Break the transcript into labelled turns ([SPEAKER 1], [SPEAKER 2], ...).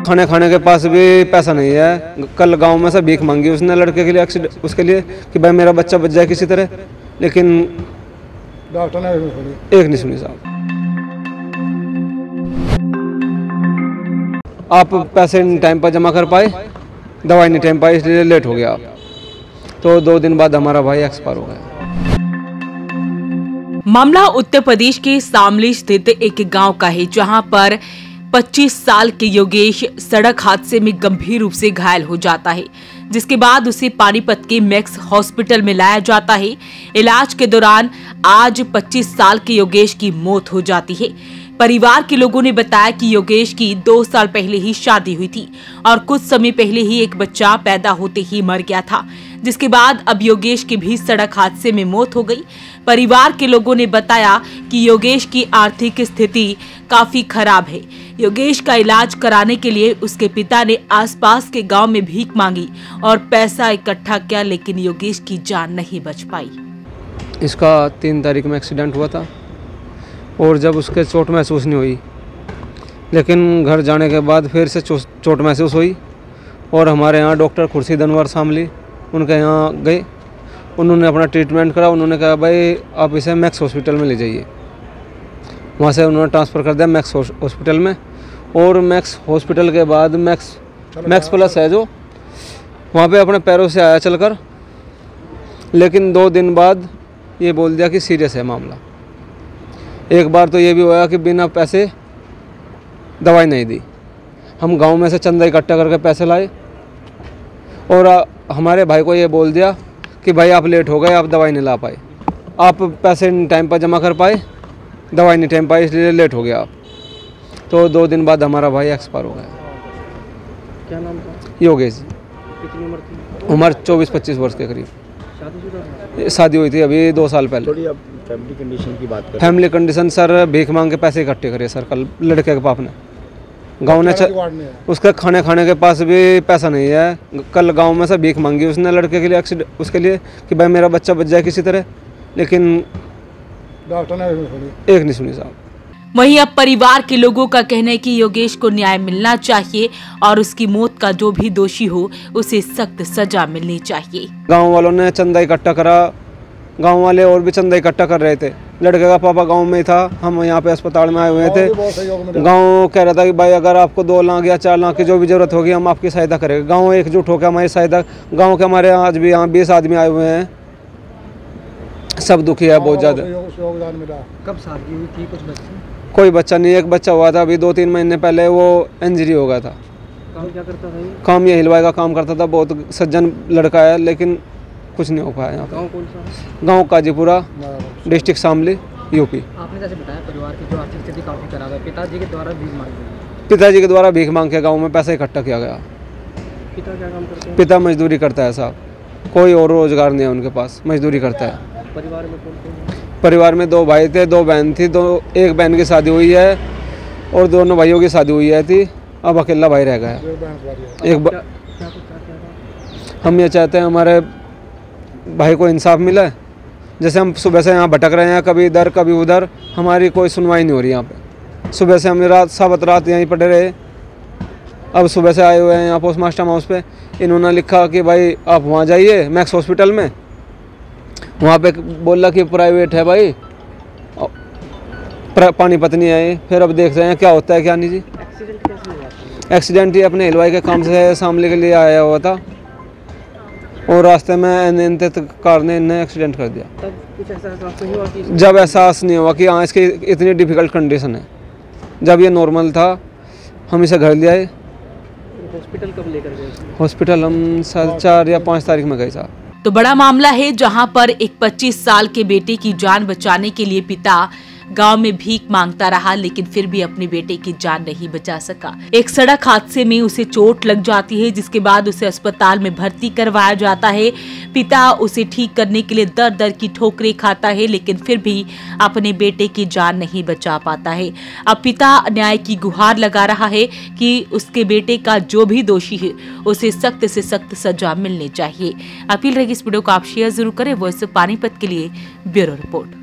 [SPEAKER 1] खाने खाने के पास भी पैसा नहीं है। कल गांव में से भीख मांगी उसने लड़के के लिए, उसके लिए कि भाई मेरा बच्चा बच जाए किसी तरह, लेकिन
[SPEAKER 2] डॉक्टर ने
[SPEAKER 1] एक नहीं सुनी साहब। आप पैसे टाइम पर जमा कर पाए, दवाई नहीं टाइम पाई, इसलिए लेट हो गया आप। तो 2 दिन बाद हमारा भाई एक्सपायर हो गया।
[SPEAKER 3] मामला उत्तर प्रदेश के शामली स्थित एक गांव का है, जहां पर 25 साल के योगेश सड़क हादसे में गंभीर रूप से घायल हो जाता है, जिसके बाद उसे पानीपत के मैक्स हॉस्पिटल में लाया जाता है। इलाज के दौरान आज 25 साल के योगेश की मौत हो जाती है। परिवार के लोगों ने बताया कि योगेश की 2 साल पहले ही शादी हुई थी और कुछ समय पहले ही एक बच्चा पैदा होते ही मर गया था, जिसके बाद अब योगेश की भी सड़क हादसे में मौत हो गई। परिवार के लोगों ने बताया कि योगेश की आर्थिक स्थिति काफी खराब है। योगेश का इलाज कराने के लिए उसके पिता ने आसपास के गांव में भीख मांगी और पैसा इकट्ठा किया, लेकिन योगेश की जान नहीं बच पाई।
[SPEAKER 1] इसका 3 तारीख में एक्सीडेंट हुआ था और जब उसके चोट महसूस नहीं हुई, लेकिन घर जाने के बाद फिर से चोट महसूस हुई और हमारे यहाँ डॉक्टर खुर्शीद अनवर शामली उनके यहाँ गए। उन्होंने अपना ट्रीटमेंट करा। उन्होंने कहा भाई आप इसे मैक्स हॉस्पिटल में ले जाइए। वहाँ से उन्होंने ट्रांसफ़र कर दिया मैक्स हॉस्पिटल में, और मैक्स हॉस्पिटल के बाद मैक्स प्लस है जो, वहाँ पे अपने पैरों से आया चलकर, लेकिन 2 दिन बाद ये बोल दिया कि सीरियस है मामला। एक बार तो ये भी हुआ कि बिना पैसे दवाई नहीं दी। हम गांव में से चंदा इकट्ठा करके पैसे लाए और हमारे भाई को ये बोल दिया कि भाई आप लेट हो गए, आप दवाई नहीं ला पाए, आप पैसे टाइम पर जमा कर पाए, दवाई नहीं टाइम पाई, इसलिए लेट हो गया आप। तो 2 दिन बाद हमारा भाई एक्सपायर हो गया।
[SPEAKER 4] क्या नाम था?
[SPEAKER 1] योगेश।
[SPEAKER 4] कितनी उम्र थी?
[SPEAKER 1] उम्र 24-25 वर्ष के करीब।
[SPEAKER 4] शादी
[SPEAKER 1] शादी हुई थी अभी 2 साल पहले।
[SPEAKER 4] थोड़ी अब फैमिली कंडीशन की बात करें।
[SPEAKER 1] फैमिली कंडीशन सर, भीख मांग के पैसे इकट्ठे करे सर। कल लड़के के बाप ने गांव ने उसके खाने खाने के पास भी पैसा नहीं है। कल गांव में से भीख मांगी उसने लड़के के लिए, उसके लिए कि भाई मेरा बच्चा बच जाए किसी तरह, लेकिन
[SPEAKER 2] डॉक्टर ने
[SPEAKER 1] एक नहीं सुनी साहब।
[SPEAKER 3] वहीं अब परिवार के लोगों का कहना है कि योगेश को न्याय मिलना चाहिए और उसकी मौत का जो भी दोषी हो उसे सख्त सजा मिलनी चाहिए।
[SPEAKER 1] गांव वालों ने चंदा इकट्ठा करा, गांव वाले और भी चंदा इकट्ठा कर रहे थे। लड़के का पापा गांव में ही था, हम यहाँ पे अस्पताल में आए हुए थे। गांव कह रहा था कि भाई अगर आपको 2 लाख या 4 लाख की जो भी जरूरत होगी हम आपकी सहायता करेंगे। गांव एकजुट होकर हमारी सहायता, गांव के हमारे आज भी यहाँ 20 आदमी आए हुए हैं, सब दुखी है बहुत ज़्यादा।
[SPEAKER 4] कब शादी हुई थी? कुछ बच्चे?
[SPEAKER 1] कोई बच्चा नहीं, एक बच्चा हुआ था अभी 2-3 महीने पहले, वो इंजरी हो गया था।
[SPEAKER 4] काम क्या करता था ये?
[SPEAKER 1] काम ये हलवाई का काम करता था, बहुत सज्जन लड़का है, लेकिन कुछ नहीं हो पाया यहाँ
[SPEAKER 4] गाँव कौन सा है?
[SPEAKER 1] गाँव काजीपुरा, डिस्ट्रिक्ट शामली, यूपी।
[SPEAKER 4] आपने जैसे बताया परिवार की जो आर्थिक स्थिति काफी खराब है, पिताजी के द्वारा भीख मांगी।
[SPEAKER 1] पिताजी के द्वारा भीख मांग के गाँव में पैसा इकट्ठा किया गया।
[SPEAKER 4] पिता क्या काम करते हैं?
[SPEAKER 1] पिता मजदूरी करता है साहब, कोई और रोजगार नहीं है उनके पास, मजदूरी करता है।
[SPEAKER 4] परिवार में कौन?
[SPEAKER 1] परिवार में 2 भाई थे, 2 बहन थी, एक बहन की शादी हुई है और दोनों भाइयों की शादी हुई है थी। अब अकेला भाई रह गया है। हम ये चाहते हैं हमारे भाई को इंसाफ मिले। जैसे हम सुबह से यहाँ भटक रहे हैं, कभी इधर कभी उधर, हमारी कोई सुनवाई नहीं हो रही यहाँ पे। सुबह से हम साबत रात यहीं पड़े रहे, अब सुबह से आए हुए हैं यहाँ पोस्टमास्टर हाउस पे। इन्होंने लिखा कि भाई आप वहाँ जाइए मैक्स हॉस्पिटल में, वहाँ पे बोला कि प्राइवेट है भाई, पानीपत नहीं आए। फिर अब देख रहे हैं क्या होता है क्या नहीं जी।
[SPEAKER 4] एक्सीडेंट कैसे हुआ?
[SPEAKER 1] एक्सीडेंट ही अपने हलवाई के काम से शामली के लिए आया हुआ था और रास्ते में अनियंत्रित कार ने इन्हें एक्सीडेंट कर दिया।
[SPEAKER 4] तब कुछ ऐसा एहसास नहीं हुआ कि
[SPEAKER 1] जब एहसास नहीं हुआ कि हाँ इसकी इतनी डिफ़िकल्ट कंडीशन है, जब ये नॉर्मल था हम इसे घर ले आए।
[SPEAKER 4] हॉस्पिटल कब लेकर गए?
[SPEAKER 1] हॉस्पिटल हम 4 या 5 तारीख में गए साहब।
[SPEAKER 3] तो बड़ा मामला है, जहां पर एक 25 साल के बेटे की जान बचाने के लिए पिता गांव में भीख मांगता रहा, लेकिन फिर भी अपने बेटे की जान नहीं बचा सका। एक सड़क हादसे में उसे चोट लग जाती है, जिसके बाद उसे अस्पताल में भर्ती करवाया जाता है। पिता उसे ठीक करने के लिए दर दर की ठोकरें खाता है, लेकिन फिर भी अपने बेटे की जान नहीं बचा पाता है। अब पिता न्याय की गुहार लगा रहा है कि उसके बेटे का जो भी दोषी है उसे सख्त से सख्त सजा मिलनी चाहिए। अपील रहेगी इस वीडियो को आप शेयर जरूर करें। वॉइस ऑफ पानीपत के लिए ब्यूरो रिपोर्ट।